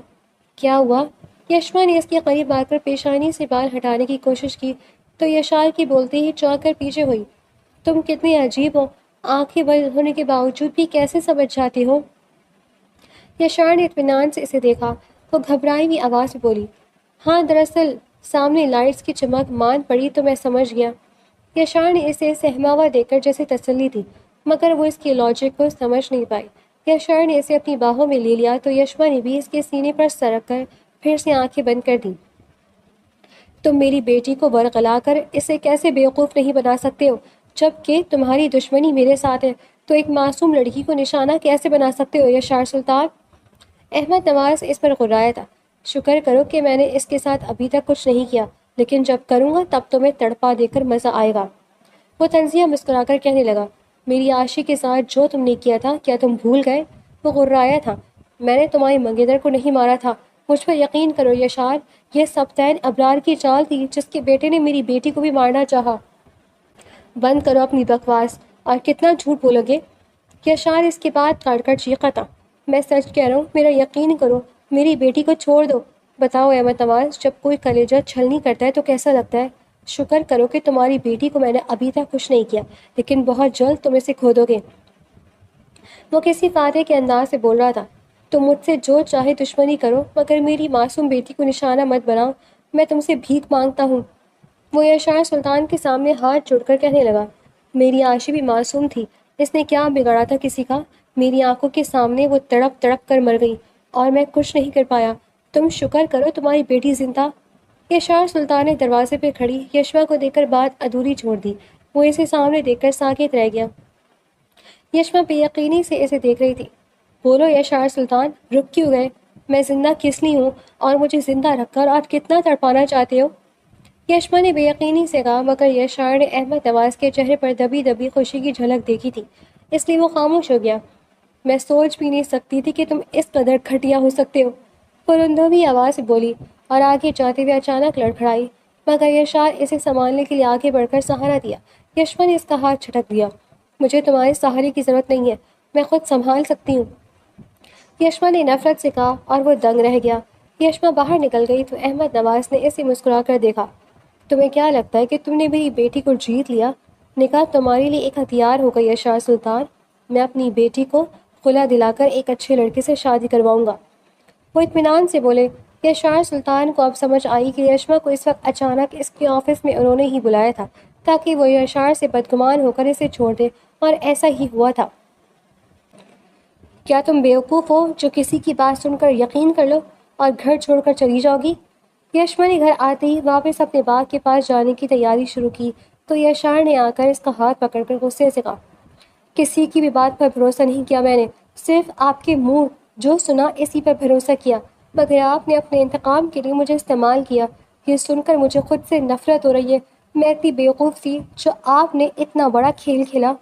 کیا ہوا؟ یشما نے اس کے قریب آ کر پیشانی سے بال ہٹانے کی کوشش کی تو یشار کی بولتے ہی چونک کر پیچھے ہوئی۔ تم کتنی عجیب ہو، آنکھیں بند ہونے کے باوجود بھی کیسے سمجھ جاتی ہو؟ یشار نے اطمینان سے اسے دیکھا۔ وہ گھبرائی ہوئی آواز میں بولی، ہاں دراصل سامنے لائٹس کی چمک مان پڑی تو میں سمجھ گیا۔ یشار نے اسے سہما ہوا دیکھ کر جیسے تسلی دی، مگر وہ اس کی لاجک کو سمجھ نہیں پائی۔ یشار نے اسے اپنی باہوں میں لے لیا تو یشما نے بھی اس کے سینے پر سرک کر پھر سے آنکھیں بند کر دیں۔ تم میری بیٹی کو برگلا کر اسے کیسے بیوقوف نہیں بنا سکتے ہو؟ جب کہ تمہاری دشمنی میرے ساتھ ہے تو ایک معصوم لڑکی کو نشانہ کیسے بنا سکتے ہو یشار سلطان؟ احمد نواز اس پر غرایا تھا۔ شکر کرو کہ میں نے اس کے ساتھ ابھی تک کچھ نہیں کیا، لیکن جب کروں گا تب تمہیں تڑپا دے کر مزہ آئے گا۔ وہ طنزیہ مسکرا کر کہنے لگا، میری عاشق کے ساتھ جو تم نے کیا تھا کیا تم بھول گئے؟ وہ غرایا تھا، میں نے تمہاری منگیتر کو نہیں مارا تھا، مجھ پر یقین کرو یشار، یہ سبتین ابرار کی چال تھی جس کے بیٹے نے میری بیٹی کو بھی مارنا چاہا۔ بند کرو اپنی بکواس، اور کتنا جھوٹ بولو گے؟ یشار اس کے بعد کاٹ کر چیخا تھا، میں سچ کہہ رہا ہوں، میرا یقین کرو، میری بیٹی کو چھوڑ دو۔ بتاؤ احمد نواز، جب کوئی کلیجہ چھلنی کرتا ہے تو کیسا لگتا ہے؟ شکر کرو کہ تمہاری بیٹی کو میں نے ابھی تک کچھ نہیں کیا، لیکن بہت جلد تم اسے کھو دو گے۔ وہ کسی فاتح کے انداز سے بول رہا تھا، تم مجھ سے جو چاہے دشمنی کرو مگر میری معصوم بیٹی کو نشانہ مت بناؤ، میں تم سے بھیک مانگتا ہوں۔ وہ یشار سلطان کے سامنے ہاتھ جوڑ کر کہنے لگا، میری عاشق بھی معصوم تھی، اس نے کیا بگاڑا تھا کسی کا؟ میری آنکھوں کے سامنے وہ تڑپ تڑپ کر مر گئی اور میں کچھ نہیں کر پایا، تم شکر کرو تمہاری بیٹی زندہ۔ یشار سلطان نے دروازے پہ کھڑی یشما کو دیکھ کر بات ادھوری چھوڑ دی۔ وہ اسے سامنے دیکھ کر ساکت رہ گیا۔ یشما بے یقینی سے اسے دیکھ رہی تھی۔ بولو یشار سلطان، رک کیوں گئے؟ میں زندہ کس لیے ہوں اور مجھے زندہ رکھ کر آپ کتنا تڑپانا چاہتے ہو؟ یشما نے بے یقینی سے کہا، مگر یشار نے احمد نواز کے چہرے پر دبی دبی خوشی کی جھلک دیکھی تھی، اس لیے وہ خاموش ہو گیا۔ میں سوچ بھی نہیں سکتی تھی کہ تم اس قدر گھٹیا ہو سکتے ہو، پرندوبی آواز سے بولی اور آگے جاتے ہوئے اچانک لڑکھڑائی، مگر یشار اسے سنبھالنے کے لیے آگے بڑھ کر سہارا دیا۔ یشما نے اس کا ہاتھ جھٹک دیا، مجھے تمہارے سہارے کی ضرورت نہیں ہے، میں خود سنبھال سکتی ہوں۔ یشما نے نفرت سے کہا اور وہ دنگ رہ گیا۔ یشما باہر نکل گئی تو احمد نواز نے اسے مسکرا کر دیکھا، تمہیں کیا لگتا ہے کہ تم نے میری بیٹی کو جیت لیا؟ نکاح تمہارے لیے ایک ہتھیار ہوگا یشار سلطان، میں اپنی بیٹی کو خلا دلا کر ایک اچھے لڑکے سے شادی کرواؤں گا۔ وہ اطمینان سے بولے۔ یشار سلطان کو اب سمجھ آئی کہ یشما کو اس وقت اچانک اس کے آفس میں انہوں نے ہی بلایا تھا تاکہ وہ یشار سے بدگمان ہو کر اسے چھوڑ دے، اور ایسا ہی ہوا تھا۔ کیا تم بیوقوف ہو جو کسی کی بات سن کر یقین کر لو اور گھر چھوڑ کر چلی جاؤ گی؟ یشما نے گھر آتے ہی واپس اپنے باغ کے پاس جانے کی تیاری شروع کی تو یشار نے آ کر اس کا ہاتھ پکڑ کر غصے سے کہا، کسی کی بھی بات پر بھروسہ نہیں کیا میں نے، صرف آپ کے منہ جو سنا اسی پر بھروسہ کیا، مگر آپ نے اپنے انتقام کے لیے مجھے استعمال کیا۔ یہ سن کر مجھے خود سے نفرت ہو رہی ہے، میں اتنی بیوقوف تھی جو آپ نے اتنا بڑا کھیل کھیلا،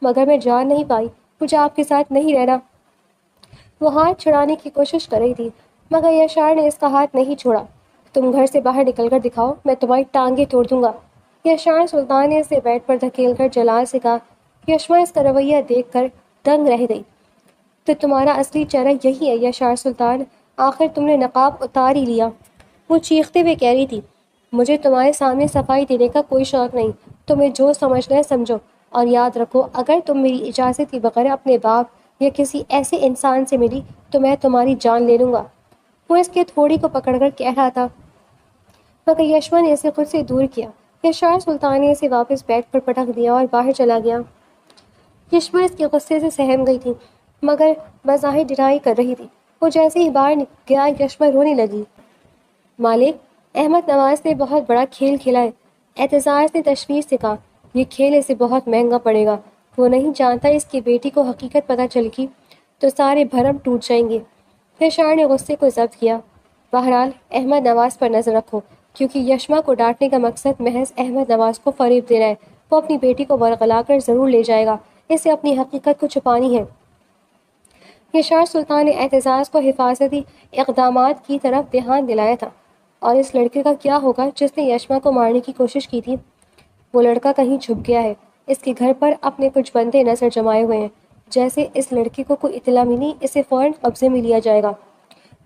مگر میں جان نہیں پائی، مجھے آپ کے ساتھ نہیں رہنا۔ وہ ہاتھ چھڑانے کی کوشش کر رہی تھی مگر یشار نے اس کا ہاتھ نہیں چھوڑا۔ تم گھر سے باہر نکل کر دکھاؤ، میں تمہاری ٹانگیں توڑ دوں گا۔ یشار سلطان نے اسے بیڈ پر دھکیل کر جلال سے کہا۔ یشما اس کا رویہ دیکھ کر دنگ رہ گئی۔ تو تمہارا اصلی چہرہ یہی ہے یشار سلطان، آخر تم نے نقاب اتار ہی لیا۔ وہ چیختے ہوئے کہہ رہی تھی، مجھے تمہارے سامنے صفائی دینے کا کوئی شوق نہیں، تمہیں جو سمجھنا ہے سمجھو، اور یاد رکھو اگر تم میری اجازت کے بغیر اپنے باپ یا کسی ایسے انسان سے ملی تو میں تمہاری جان لے لوں گا۔ وہ اس کے تھوڑی کو پکڑ کر کہہ رہا تھا، مگر یشما نے اسے خود سے دور کیا۔ یشار سلطان نے اسے واپس بیڈ پر پٹک دیا اور باہر چلا گیا۔ یشما اس کے غصے سے سہم گئی تھی مگر بظاہر ڈرائی کر رہی تھی۔ وہ جیسے ہی باہر گیا یشما رونے لگی۔ مالک، احمد نواز نے بہت بڑا کھیل کھیلا ہے، اعتزاز نے تشویش سے کہا، یہ کھیل اسے بہت مہنگا پڑے گا، وہ نہیں جانتا اس کی بیٹی کو حقیقت پتہ چل گی تو سارے بھرم ٹوٹ جائیں گے۔ یشار نے غصے کو ضبط کیا، بہرحال احمد نواز پر نظر رکھو، کیونکہ یشما کو ڈانٹنے کا مقصد محض احمد نواز کو فریب دینا ہے، وہ اپنی بیٹی کو ورغلا کر ضرور لے جائے گا، اسے اپنی حقیقت کو چھپانی ہے۔ یشار سلطان نے اعتزاز کو حفاظتی اقدامات کی طرف دھیان دلایا تھا۔ اور اس لڑکے کا کیا ہوگا جس نے یشما کو مارنے کی کوشش کی تھی؟ وہ لڑکا کہیں چھپ گیا ہے، اس کے گھر پر اپنے کچھ بندے نظر جمائے ہوئے ہیں، جیسے اس لڑکے کو کوئی اطلاع ملی اسے فوراً قبضے میں لیا جائے گا۔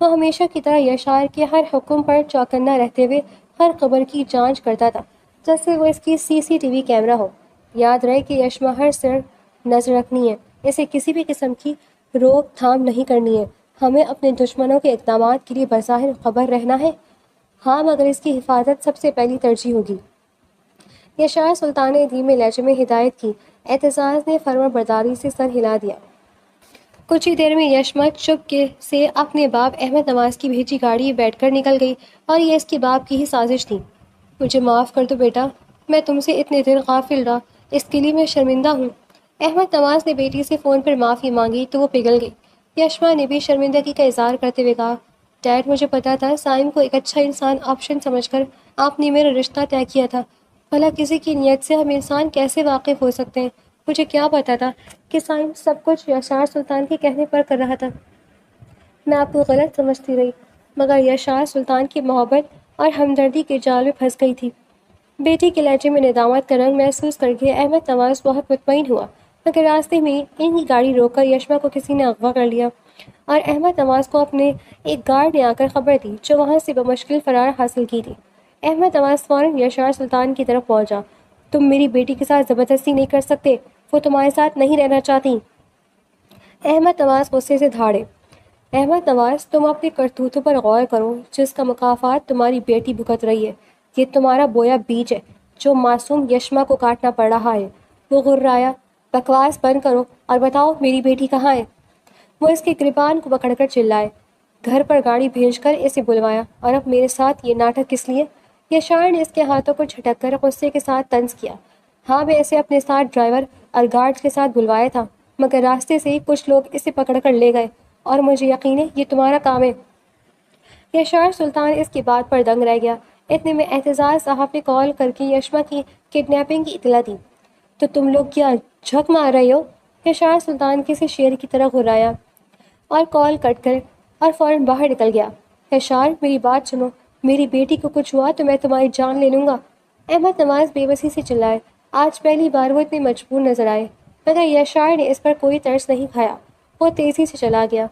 وہ ہمیشہ کی طرح یشار کے ہر حکم پر چوکنا رہتے ہوئے ہر خبر کی جانچ کرتا تھا جیسے وہ اس کی CCTV کیمرہ ہو۔ یاد رہے کہ یشما ہر سر نظر رکھنی ہے، اسے کسی بھی قسم کی روک تھام نہیں کرنی ہے، ہمیں اپنے دشمنوں کے اقدامات کے لیے بظاہر خبر رہنا ہے۔ ہاں مگر اس کی حفاظت سب سے پہلی ترجیح ہوگی۔ یشار سلطان نے دھیمے لہجے میں ہدایت کی۔ اعتزاز نے فرما برداری سے سر ہلا دیا۔ کچھ ہی دیر میں یشما چپ سے اپنے باپ احمد نواز کی بھیجی گاڑی میں بیٹھ کر نکل گئی، اور یہ اس کے باپ کی ہی سازش تھی۔ مجھے معاف کر دو بیٹا، میں تم سے اتنے دن غافل رہا، اس کے لیے میں شرمندہ ہوں۔ احمد نواز نے بیٹی سے فون پر معافی مانگی تو وہ پگھل گئی۔ یشما نے بھی شرمندگی کا اظہار کرتے ہوئے کہا، ڈیڈ مجھے پتا تھا سائم کو ایک اچھا انسان آپشن سمجھ کر آپ نے میرا رشتہ طے کیا تھا، بھلا کسی کی نیت سے ہم انسان کیسے واقف ہو سکتے ہیں؟ مجھے کیا پتا تھا کہ سائم سب کچھ یشار سلطان کے کہنے پر کر رہا تھا۔ میں آپ کو غلط سمجھتی رہی، مگر یشار سلطان کی محبت اور ہمدردی کے جال میں پھنس گئی تھی۔ بیٹی کے لہجے میں ندامت کا رنگ محسوس کر کے احمد نواز بہت مطمئن ہوا، مگر راستے میں ان کی گاڑی روک کر یشما کو کسی نے اغوا کر لیا، اور احمد نواز کو اپنے ایک گارڈ نے آ کر خبر دی جو وہاں سے بمشکل فرار حاصل کی تھی۔ احمد نواز فوراً یشار سلطان کی طرف پہنچا۔ تم میری بیٹی کے ساتھ زبردستی نہیں کر سکتے، وہ تمہارے ساتھ نہیں رہنا چاہتی۔ احمد نواز غصے سے دھاڑے۔ احمد نواز، تم اپنے کرتوتوں پر غور کرو، جس کا مکافات تمہاری بیٹی بھگت رہی ہے۔ یہ تمہارا بویا بیج ہے جو معصوم یشما کو کاٹنا پڑ رہا ہے۔ وہ غرایا، بکواس بند کرو اور بتاؤ میری بیٹی کہاں ہے؟ وہ اس کے گریبان کو پکڑ کر چلائے۔ گھر پر گاڑی بھیج کر اسے بلوایا، اور اب میرے ساتھ یہ ناٹک کس لیے؟ یشار نے اس کے ہاتھوں کو جھٹک کر غصے کے ساتھ طنز کیا۔ ہاں میں اسے اپنے ساتھ ڈرائیور اور گارڈز کے ساتھ بلوایا تھا، مگر راستے سے ہی کچھ لوگ اسے پکڑ کر لے گئے، اور مجھے یقین ہے یہ تمہارا کام ہے۔ یشار سلطان اس کی بات پر دنگ رہ گیا۔ اتنے میں اعتزاز صاحب نے کال کر کے یشما کی کڈنیپنگ کی اطلاع دی۔ تو تم لوگ کیا جھک مار رہے ہو؟ یشار سلطان کسی شیر کی طرح غرایا اور کال کٹ کر اور فوراً باہر نکل گیا۔ یشار میری بات سنو، میری بیٹی کو کچھ ہوا تو میں تمہاری جان لے لوں گا۔ احمد نواز بے بسی سے چلائے۔ آج پہلی بار وہ اتنے مجبور نظر آئے، مگر یشار نے اس پر کوئی ترس نہیں کھایا۔ وہ تیزی سے چلا گیا۔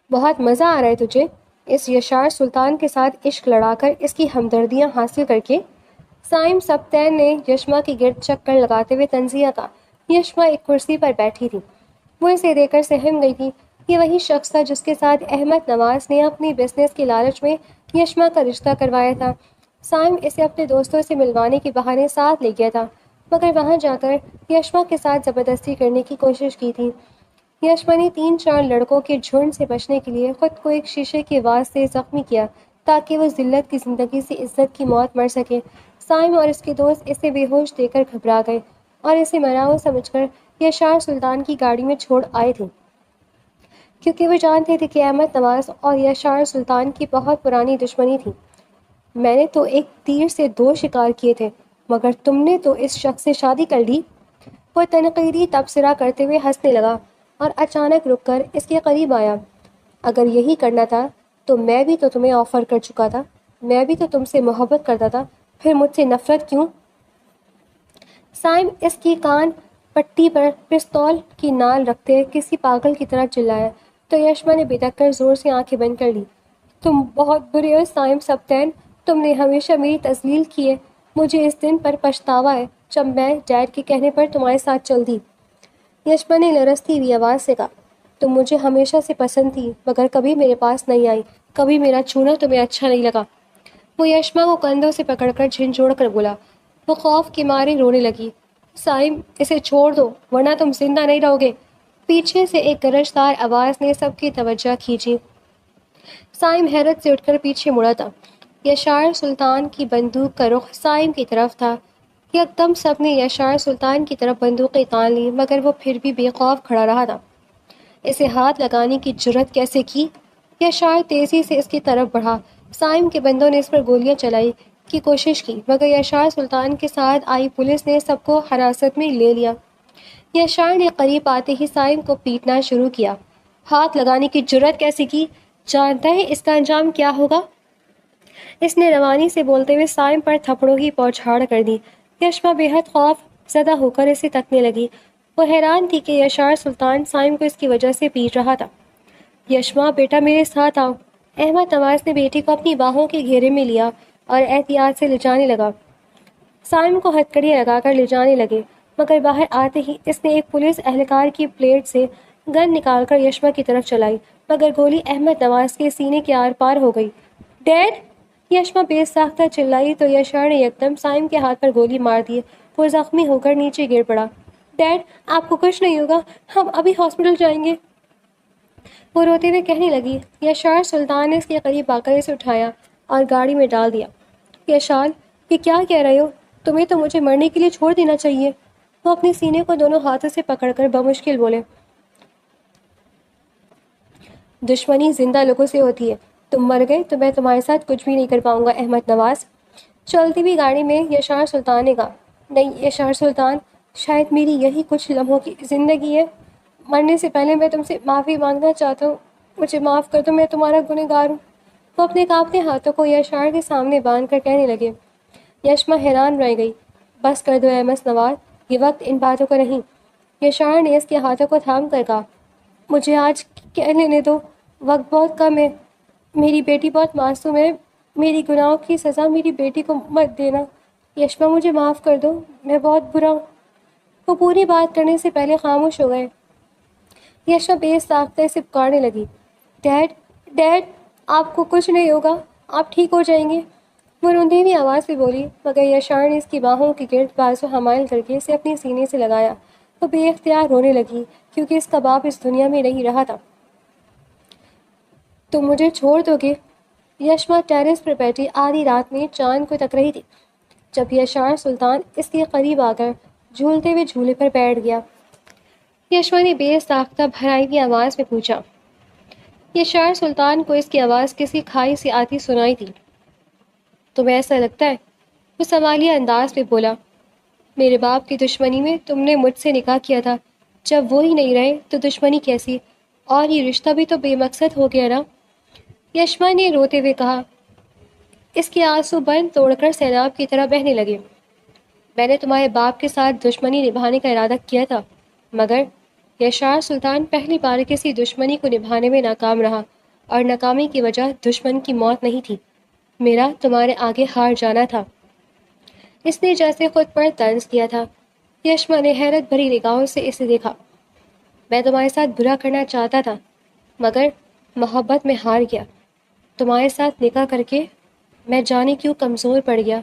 بہت مزہ آ رہا ہے تجھے اس یشار سلطان کے ساتھ عشق لڑا کر اس کی ہمدردیاں حاصل کر کے؟ سائم سبتین نے یشما کی گرد چکر لگاتے ہوئے تنزیہ کا۔ یشما ایک کرسی پر بیٹھی تھی، وہ اسے دیکھ کر سہم گئی تھی۔ یہ وہی شخص تھا جس کے ساتھ احمد نواز نے اپنی بزنس کے لالچ میں یشما کا رشتہ کروایا تھا۔ سائم اسے اپنے دوستوں سے ملوانے کے بہانے ساتھ لے گیا تھا، مگر وہاں جا کر یشما کے ساتھ زبردستی کرنے کی کوشش کی تھی۔ یشما نے 3-4 لڑکوں کے جھنڈ سے بچنے کے لیے خود کو ایک شیشے کے واز سے زخمی کیا تاکہ وہ ذلت کی زندگی سے عزت کی موت مر سکے۔ سائم اور اس کے دوست اسے بے ہوش دے کر گھبرا گئے اور اسے مراؤ سمجھ کر یشار سلطان کی گاڑی میں چھوڑ آئے تھے، کیونکہ وہ جانتے تھے کہ احمد نواز اور یشار سلطان کی بہت پرانی دشمنی تھی۔ میں نے تو ایک تیر سے 2 شکار کیے تھے، مگر تم نے تو اس شخص سے شادی کر لی۔ وہ تنقیدی تبصرہ کرتے ہوئے ہنسنے لگا اور اچانک رک کر اس کے قریب آیا۔ اگر یہی کرنا تھا تو میں بھی تو تمہیں آفر کر چکا تھا، میں بھی تو تم سے محبت کرتا تھا، پھر مجھ سے نفرت کیوں؟ سائم اس کی کان پٹی پر پستول کی نال رکھتے کسی پاگل کی طرح چلایا تو یشما نے بھڑک کر زور سے آنکھیں بند کر لی۔ تم بہت برے ہو سائم سبتین، تم نے ہمیشہ میری تذلیل کی ہے۔ مجھے اس دن پر پچھتاوا ہے جب میں ڈیڈ کے کہنے پر تمہارے ساتھ چل دی۔ یشما نے لرزتی ہوئی آواز سے کہا، تم مجھے ہمیشہ سے پسند تھی، مگر کبھی میرے پاس نہیں آئی، کبھی میرا چھونا تمہیں اچھا نہیں لگا۔ وہ یشما کو کندھوں سے پکڑ کر جھنجھوڑ کر بولا۔ وہ خوف کے مارے رونے لگی۔ سائم اسے چھوڑ دو ورنہ تم زندہ نہیں رہو گے۔ پیچھے سے ایک گرجدار آواز نے سب کی توجہ کھینچی۔ سائم حیرت سے اٹھ کر پیچھے مڑا تھا۔ یشار سلطان کی بندوق کا رخ سائم کی طرف تھا۔ یکدم سب نے یشار سلطان کی طرف بندوقیں تان لی، مگر وہ پھر بھی بے خوف کھڑا رہا تھا۔ اسے ہاتھ لگانے کی جرت کیسے کی؟ یشار تیزی سے اس کی طرف بڑھا۔ سائم کے بندوں نے اس پر گولیاں چلائی کی کوشش کی، مگر یشار سلطان کے ساتھ آئی پولیس نے سب کو حراست میں لے لیا۔ یشار نے قریب آتے ہی سائم کو پیٹنا شروع کیا۔ ہاتھ لگانے کی جرت کیسے کی؟ جانتا ہے اس کا انجام کیا ہوگا؟ اس نے روانی سے بولتے ہوئے سائم پر تھپڑوں کی بوچھاڑ کر دی۔ یشما بے حد خوف زدہ ہو کر اسے تکنے لگی۔ وہ حیران تھی کہ یشار سلطان سائم کو اس کی وجہ سے پیٹ رہا تھا۔ یشما بیٹا میرے ساتھ آؤ۔ احمد نواز نے بیٹی کو اپنی باہوں کے گھیرے میں لیا اور احتیاط سے لے جانے لگا۔ سائم کو ہتھکڑی لگا کر لے جانے لگے، مگر باہر آتے ہی اس نے ایک پولیس اہلکار کی پلیٹ سے گن نکال کر یشما کی طرف چلائی مگر گولی احمد نواز کے سینے کے آر پار ہو گئی۔ ڈیڈ! یشما بے ساختہ چلائی تو یشار نے یکدم سائم کے ہاتھ پر گولی مار دی۔ وہ زخمی ہو کر نیچے گر پڑا۔ ڈیڈ، آپ کو کچھ نہیں ہوگا، ہم ابھی ہاسپٹل جائیں گے، وہ روتے ہوئے کہنے لگی۔ یشار سلطان نے اس کے قریب آ کر اسے اٹھایا اور گاڑی میں ڈال دیا۔ یشار، یہ کیا کہہ رہے ہو؟ تمہیں تو مجھے مرنے کے لیے چھوڑ دینا چاہیے، وہ اپنے سینے کو دونوں ہاتھوں سے پکڑ کر بمشکل بولے۔ دشمنی زندہ لوگوں سے ہوتی ہے، تم مر گئے تو میں تمہارے ساتھ کچھ بھی نہیں کر پاؤں گا احمد نواز۔ چلتی ہوئی گاڑی میں یشار سلطان نے کہا۔ نہیں یشار سلطان، شاید میری یہی کچھ لمحوں کی زندگی ہے، مرنے سے پہلے میں تم سے معافی مانگنا چاہتا ہوں، مجھے معاف کر دو، میں تمہارا گنہگار ہوں، وہ اپنے کانپتے ہاتھوں کو یشار کے سامنے باندھ کر کہنے لگے۔ یشما حیران رہ گئی۔ بس کر دو احمد نواز، یہ وقت ان باتوں کا نہیں، یشار نے اس کے ہاتھوں کو تھام کر کہا۔ مجھے آج کہہ لینے دو، وقت بہت کم ہے، میری بیٹی بہت معصوم ہے، میری گناہوں کی سزا میری بیٹی کو مت دینا، یشما مجھے معاف کر دو، میں بہت برا ہوں۔ وہ پوری بات کرنے سے پہلے خاموش ہو گئے۔ یشما بے ساختہ سے پکارنے لگی۔ ڈیڈ! ڈیڈ! آپ کو کچھ نہیں ہوگا، آپ ٹھیک ہو جائیں گے، وہ روندی ہوئی آواز سے بولی، مگر یشار نے اس کی باہوں کے گرد بازو حمائل کر کے اسے اپنے سینے سے لگایا۔ وہ بے اختیار رونے لگی کیونکہ اس کا باپ اس دنیا میں نہیں رہا تھا۔ تم مجھے چھوڑ دو گے؟ یشما ٹیرس پر بیٹھی آدھی رات میں چاند کو تک رہی تھی جب یشار سلطان اس کے قریب آ کر جھولتے ہوئے جھولے پر بیٹھ گیا۔ یشما نے بے ساختہ بھرائی ہوئی آواز میں پوچھا۔ یشار سلطان کو اس کی آواز کسی کھائی سے آتی سنائی تھی۔ تمہیں ایسا لگتا ہے؟ وہ سوالیہ انداز میں بولا۔ میرے باپ کی دشمنی میں تم نے مجھ سے نکاح کیا تھا، جب وہ ہی نہیں رہے تو دشمنی کیسی؟ اور یہ رشتہ بھی تو بے مقصد ہو گیا نا، یشما نے روتے ہوئے کہا۔ اس کے آنسو بند توڑ کر سیلاب کی طرح بہنے لگے۔ میں نے تمہارے باپ کے ساتھ دشمنی نبھانے کا ارادہ کیا تھا، مگر یشار سلطان پہلی بار کسی دشمنی کو نبھانے میں ناکام رہا، اور ناکامی کی وجہ دشمن کی موت نہیں تھی، میرا تمہارے آگے ہار جانا تھا۔ اس نے جیسے خود پر طنز کیا تھا۔ یشما نے حیرت بھری نگاہوں سے اسے دیکھا۔ میں تمہارے ساتھ برا کرنا چاہتا تھا، مگر محبت میں ہار گیا، تمہارے ساتھ نکاح کر کے میں جانے کیوں کمزور پڑ گیا۔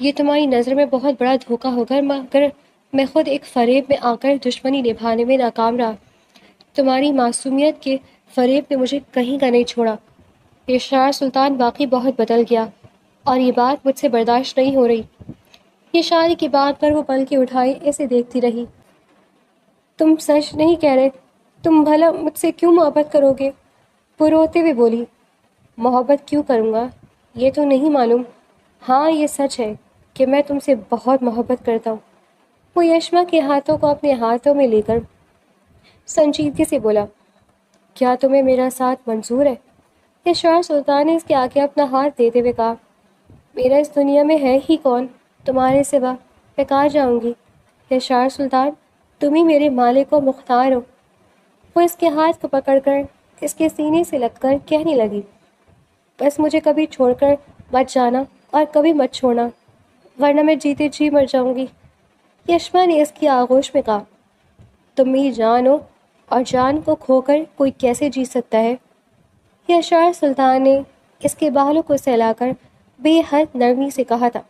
یہ تمہاری نظر میں بہت بڑا دھوکہ ہوگا، مگر میں خود ایک فریب میں آ کر دشمنی نبھانے میں ناکام رہا۔ تمہاری معصومیت کے فریب نے مجھے کہیں کا نہیں چھوڑا۔ یشار سلطان واقعی بہت بدل گیا، اور یہ بات مجھ سے برداشت نہیں ہو رہی۔ یشار کی بات پر وہ پلکیں اٹھائے اسے دیکھتی رہی۔ تم سچ نہیں کہہ رہے، تم بھلا مجھ سے کیوں محبت کرو گے؟ وہ روتے ہوئے بولی۔ محبت کیوں کروں گا یہ تو نہیں معلوم، ہاں یہ سچ ہے کہ میں تم سے بہت محبت کرتا ہوں۔ وہ یشما کے ہاتھوں کو اپنے ہاتھوں میں لے کر سنجیدگی سے بولا۔ کیا تمہیں میرا ساتھ منظور ہے؟ یشار سلطان نے اس کے آگے اپنا ہاتھ دیتے ہوئے کہا۔ میرا اس دنیا میں ہے ہی کون تمہارے سوا، میں کہاں جاؤں گی؟ یشار سلطان، تم ہی میرے مالک و مختار ہو۔ وہ اس کے ہاتھ کو پکڑ کر اس کے سینے سے لگ کر کہنے لگی۔ بس مجھے کبھی چھوڑ کر مت جانا اور کبھی مت چھوڑنا، ورنہ میں جیتے جی مر جاؤں گی، یشما نے اس کی آغوش میں کہا۔ تم میری جان ہو، اور جان کو کھو کر کوئی کیسے جی سکتا ہے؟ یشار سلطان نے اس کے بالوں کو سہلا کر بے حد نرمی سے کہا تھا۔